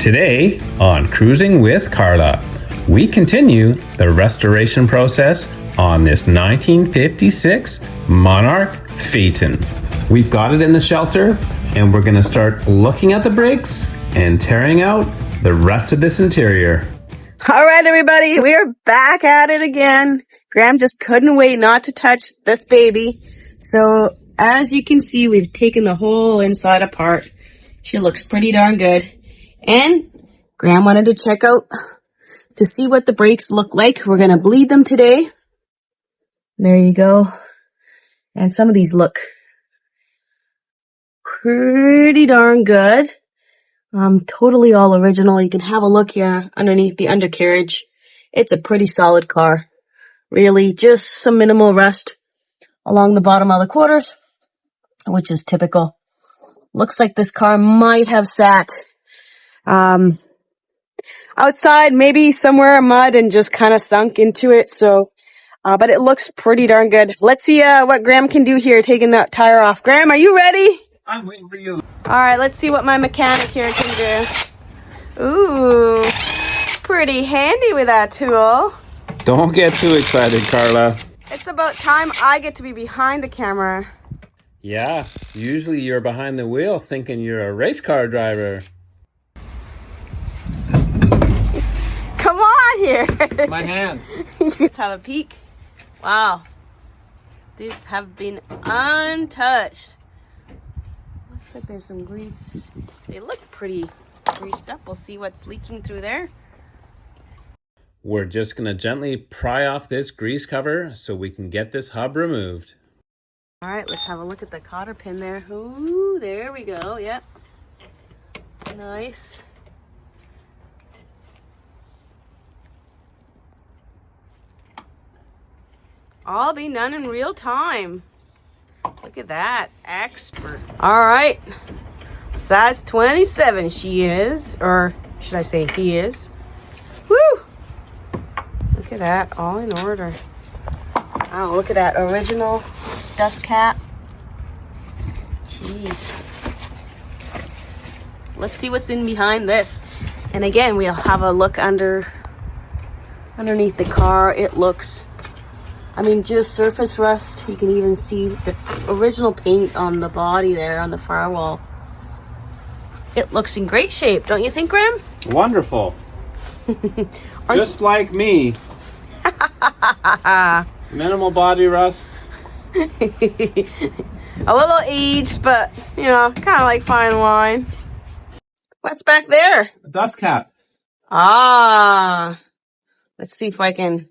Today on Cruising with Carla, we continue the restoration process on this 1956 Monarch Phaeton. We've got it in the shelter and we're going to start looking at the brakes and tearing out the rest of this interior. All right, everybody, we are back at it again. Graham just couldn't wait not to touch this baby. So as you can see, we've taken the whole inside apart. She looks pretty darn good. And Graham wanted to check out to see what the brakes look like. We're going to bleed them today. There you go. And some of these look pretty darn good. Totally all original. You can have a look here underneath the undercarriage. It's a pretty solid car. Really, just some minimal rust along the bottom of the quarters, which is typical. Looks like this car might have sat outside, maybe somewhere in mud and just kind of sunk into it. So, but it looks pretty darn good. Let's see what Graham can do here, taking that tire off. Graham, are you ready? I'm waiting for you. All right, let's see what my mechanic here can do. Ooh, pretty handy with that tool. Don't get too excited, Carla. It's about time I get to be behind the camera. Yeah, usually you're behind the wheel thinking you're a race car driver. Come on here. My hands. Let's have a peek. Wow. These have been untouched. Looks like there's some grease. They look pretty greased up. We'll see what's leaking through there. We're just going to gently pry off this grease cover so we can get this hub removed. All right, let's have a look at the cotter pin there. Ooh, there we go. Yep. Nice. All being done in real time. Look at that. Expert. All right. Size 27 she is. Or should I say he is. Woo! Look at that. All in order. Oh, look at that original dust cap. Jeez. Let's see what's in behind this. And again, we'll have a look underneath the car. It looks, I mean, just surface rust. You can even see the original paint on the body there on the firewall. It looks in great shape, don't you think, Graham? Wonderful. Just like me. Minimal body rust. A little aged, but, you know, kind of like fine wine. What's back there? A dust cap. Ah. Let's see if I can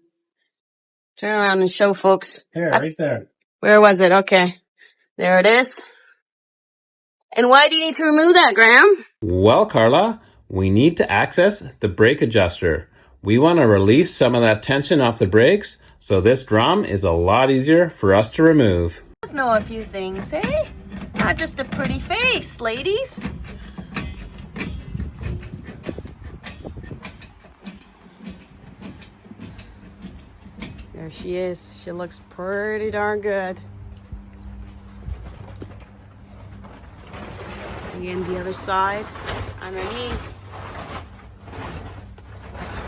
turn around and show folks. There, right there. Where was it? Okay. There it is. And why do you need to remove that, Graham? Well, Carla, we need to access the brake adjuster. We want to release some of that tension off the brakes, so this drum is a lot easier for us to remove. Let's know a few things, eh? Not just a pretty face, ladies. There she is. She looks pretty darn good. Again, the other side, underneath.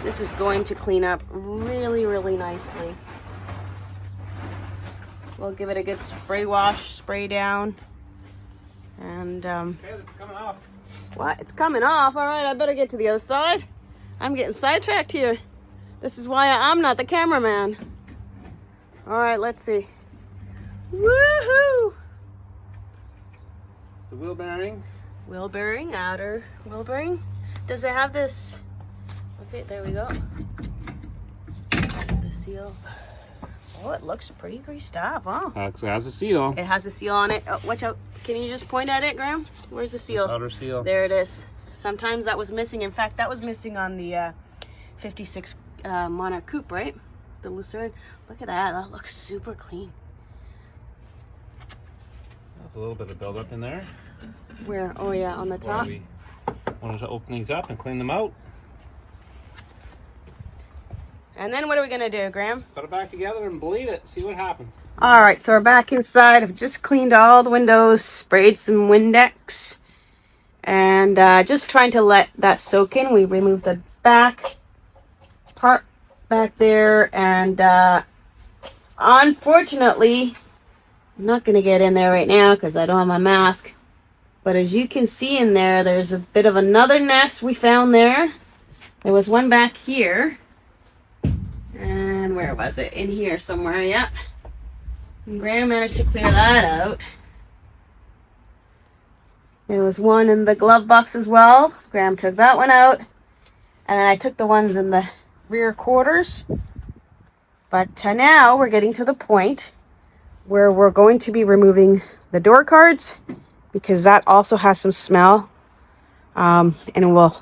This is going to clean up really, really nicely. We'll give it a good spray wash, spray down. And, Okay, this is coming off. what? It's coming off. All right, I better get to the other side. I'm getting sidetracked here. This is why I'm not the cameraman. All right, let's see. Woohoo! The wheel bearing. Wheel bearing, outer wheel bearing. Does it have this? Okay, there we go. The seal. Oh, it looks pretty greased up, huh? Actually has a seal. It has a seal on it. Oh, watch out. Can you just point at it, Graham? Where's the seal? Outer seal. There it is. Sometimes that was missing. In fact, that was missing on the 56 Monarch Coupe, right? The Lucerne. Look at that. That looks super clean. There's a little bit of buildup in there. Where? Oh, yeah, on the top. We wanted to open these up and clean them out. And then what are we going to do, Graham? Put it back together and bleed it. See what happens. All right, so we're back inside. I've just cleaned all the windows, sprayed some Windex, And just trying to let that soak in. We removed the back part back there, and unfortunately, I'm not going to get in there right now because I don't have my mask. But as you can see in there, there's a bit of another nest we found there. There was one back here. And where was it? In here somewhere, yeah. And Graham managed to clear that out. There was one in the glove box as well. Graham took that one out. And then I took the ones in the rear quarters. But now we're getting to the point where we're going to be removing the door cards, because that also has some smell. And we'll,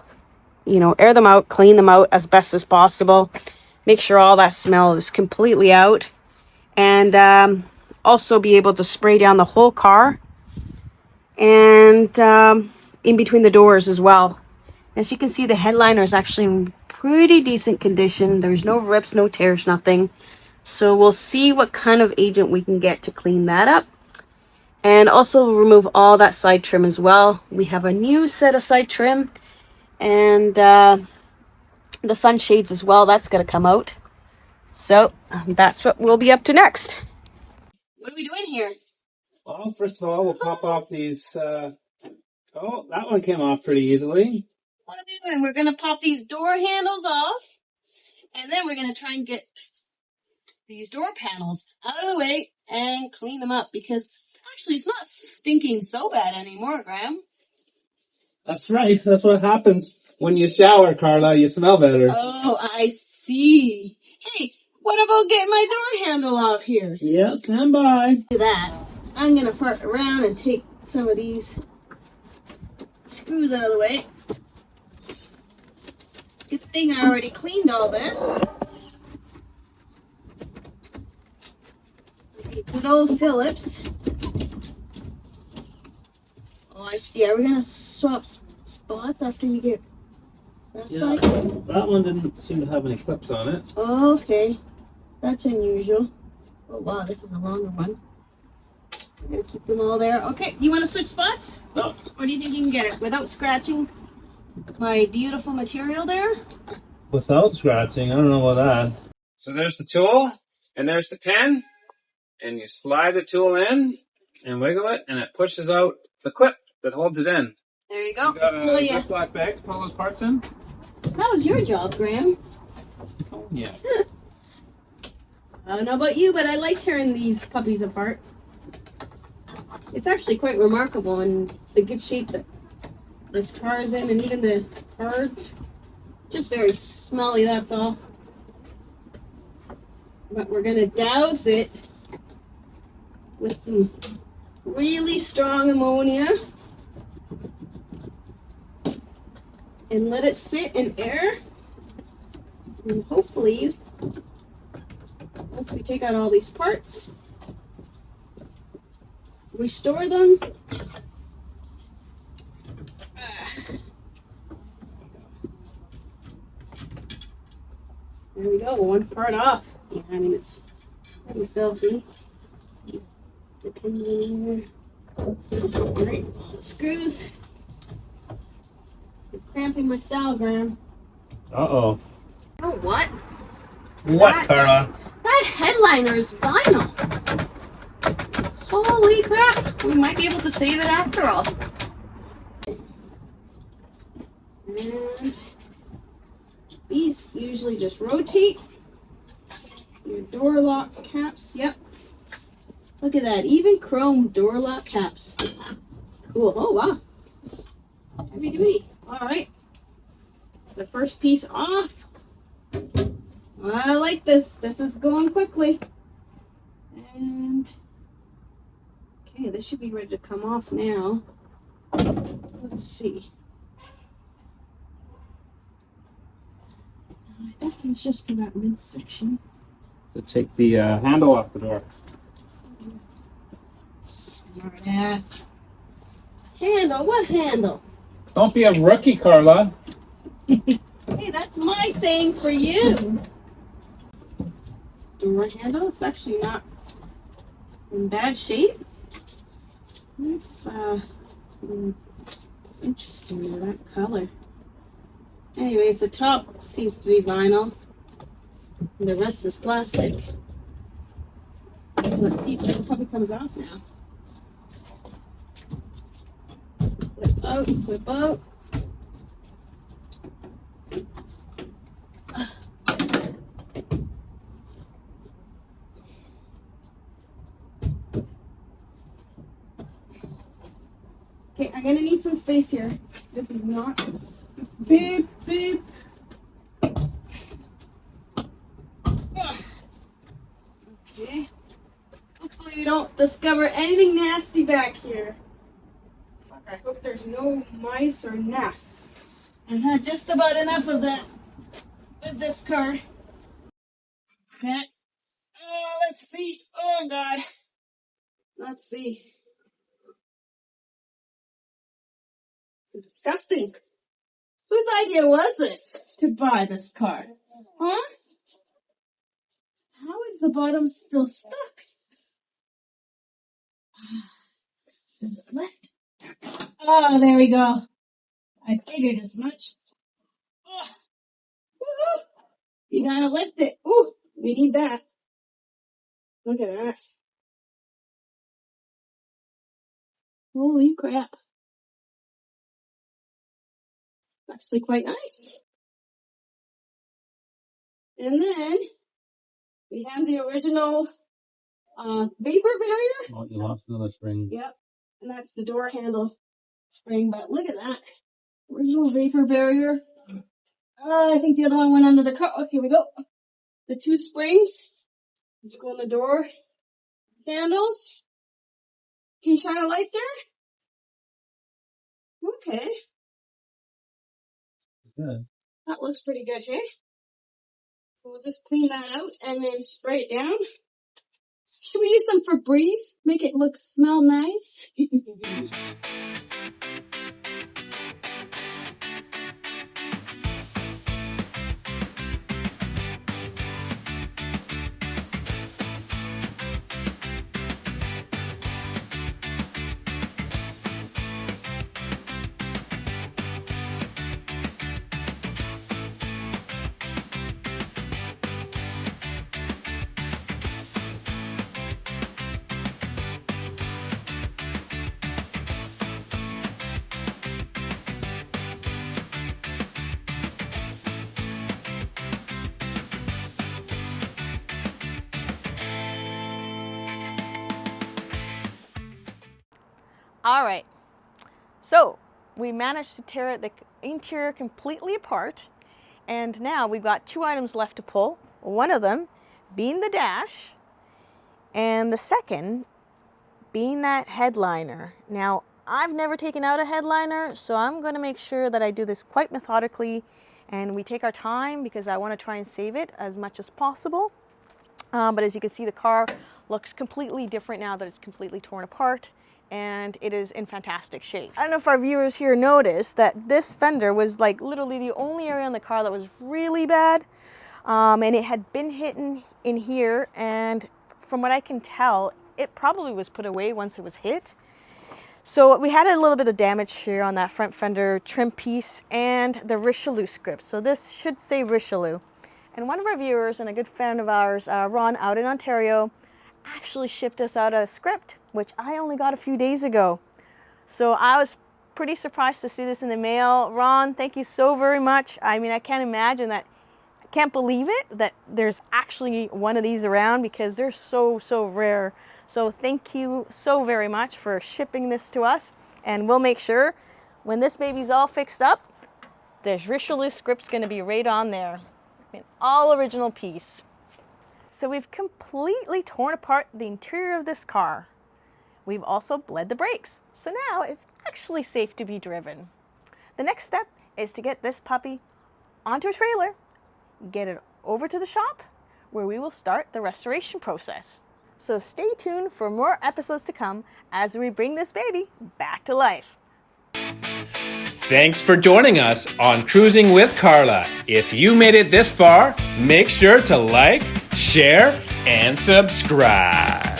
air them out, clean them out as best as possible. Make sure all that smell is completely out. And also be able to spray down the whole car. And in between the doors as well. As you can see, the headliner is actually in pretty decent condition. There's no rips, no tears, nothing. So we'll see what kind of agent we can get to clean that up. And also remove all that side trim as well. We have a new set of side trim. And the sunshades as well. That's going to come out. So that's what we'll be up to next. What are we doing here? Well, first of all, we'll pop off these. Oh, that one came off pretty easily. What are we doing? We're going to pop these door handles off. And then we're going to try and get these door panels out of the way and clean them up, because actually it's not stinking so bad anymore, Graham. That's right. That's what happens when you shower, Carla. You smell better. Oh, I see. Hey, what about getting my door handle off here? Yeah, stand by. Do that. I'm going to fart around and take some of these screws out of the way. Good thing I already cleaned all this. Good old Phillips. Oh, I see. Are we going to swap spots after you get that side? That one didn't seem to have any clips on it. Oh, okay. That's unusual. Oh, wow. This is a longer one. I'm going to keep them all there. Okay. You want to switch spots? No. Or do you think you can get it without scratching my beautiful material there? Without scratching? I don't know about that. So there's the tool, and there's the pen. And you slide the tool in and wiggle it, and it pushes out the clip that holds it in. There you go. You got a Ziploc bag to pull those parts in? That was your job, Graham. Oh, yeah. I don't know about you, but I like tearing these puppies apart. It's actually quite remarkable in the good shape that this car is in, and even the cards. Just very smelly, that's all. But we're going to douse it with some really strong ammonia and let it sit in air. And hopefully, once we take out all these parts, restore them. There we go, one part off. Yeah, I mean, it's pretty filthy. The pins in there. Alright, screws. You're cramping my style, Graham. Uh-oh. Oh, what? What, Carla? That headliner is vinyl. Holy crap. We might be able to save it after all. And these usually just rotate. Your door lock caps, yep. Look at that, even chrome door lock caps. Cool, oh wow. Heavy duty, all right. The first piece off. I like this is going quickly. And, okay, this should be ready to come off now. Let's see. I think it's just for that midsection. To take the handle off the door. Smart ass. Handle? What handle? Don't be a rookie, Carla. Hey, that's my saying for you. Door handle? It's actually not in bad shape. It's Interesting, that color. Anyways, the top seems to be vinyl. And the rest is plastic. Let's see if this puppy comes off now. Flip out, flip out. Okay, I'm gonna need some space here. This is not beep beep. Okay. Hopefully we don't discover anything nasty back here. Fuck, I hope there's no mice or nests. I've had just about enough of that with this car. Okay. Oh, let's see. Oh God. Let's see. It's disgusting. Whose idea was this to buy this car? Huh? How is the bottom still stuck? Is it left? Oh, there we go. I figured as much. Oh. Woo-hoo. You gotta lift it. Ooh, we need that. Look at that. Holy crap. Actually quite nice. And then we have the original vapor barrier. Oh, you lost another spring. Yep. And that's the door handle spring, but look at that. Original vapor barrier. I think the other one went under the car. Oh, here we go. The two springs. Let's go on the door handles. Can you shine a light there? Okay. Good. That looks pretty good, hey? So we'll just clean that out and then spray it down. Should we use some Febreze? Make it smell nice? All right, so we managed to tear the interior completely apart, and now we've got two items left to pull. One of them being the dash, and the second being that headliner. Now, I've never taken out a headliner, so I'm going to make sure that I do this quite methodically, and we take our time because I want to try and save it as much as possible. But as you can see, the car looks completely different now that it's completely torn apart, and it is in fantastic shape. I don't know if our viewers here noticed that this fender was like literally the only area on the car that was really bad, and it had been hidden in here, and from what I can tell, it probably was put away once it was hit. So we had a little bit of damage here on that front fender trim piece and the Richelieu script. So this should say Richelieu. And one of our viewers and a good friend of ours, Ron, out in Ontario, actually shipped us out a script, which I only got a few days ago. So I was pretty surprised to see this in the mail. Ron, thank you so very much. I mean, I can't imagine that, I can't believe it, that there's actually one of these around because they're so rare. So thank you so very much for shipping this to us. And we'll make sure when this baby's all fixed up, there's Richelieu script's gonna be right on there. An all original piece. So we've completely torn apart the interior of this car. We've also bled the brakes. So now it's actually safe to be driven. The next step is to get this puppy onto a trailer, get it over to the shop where we will start the restoration process. So stay tuned for more episodes to come as we bring this baby back to life. Thanks for joining us on Cruising with Carla. If you made it this far, make sure to like, share, and subscribe.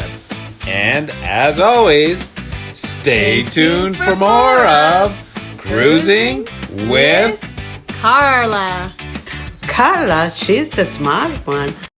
And as always, stay tuned for more of Cruising with Carla. Carla, she's the smart one.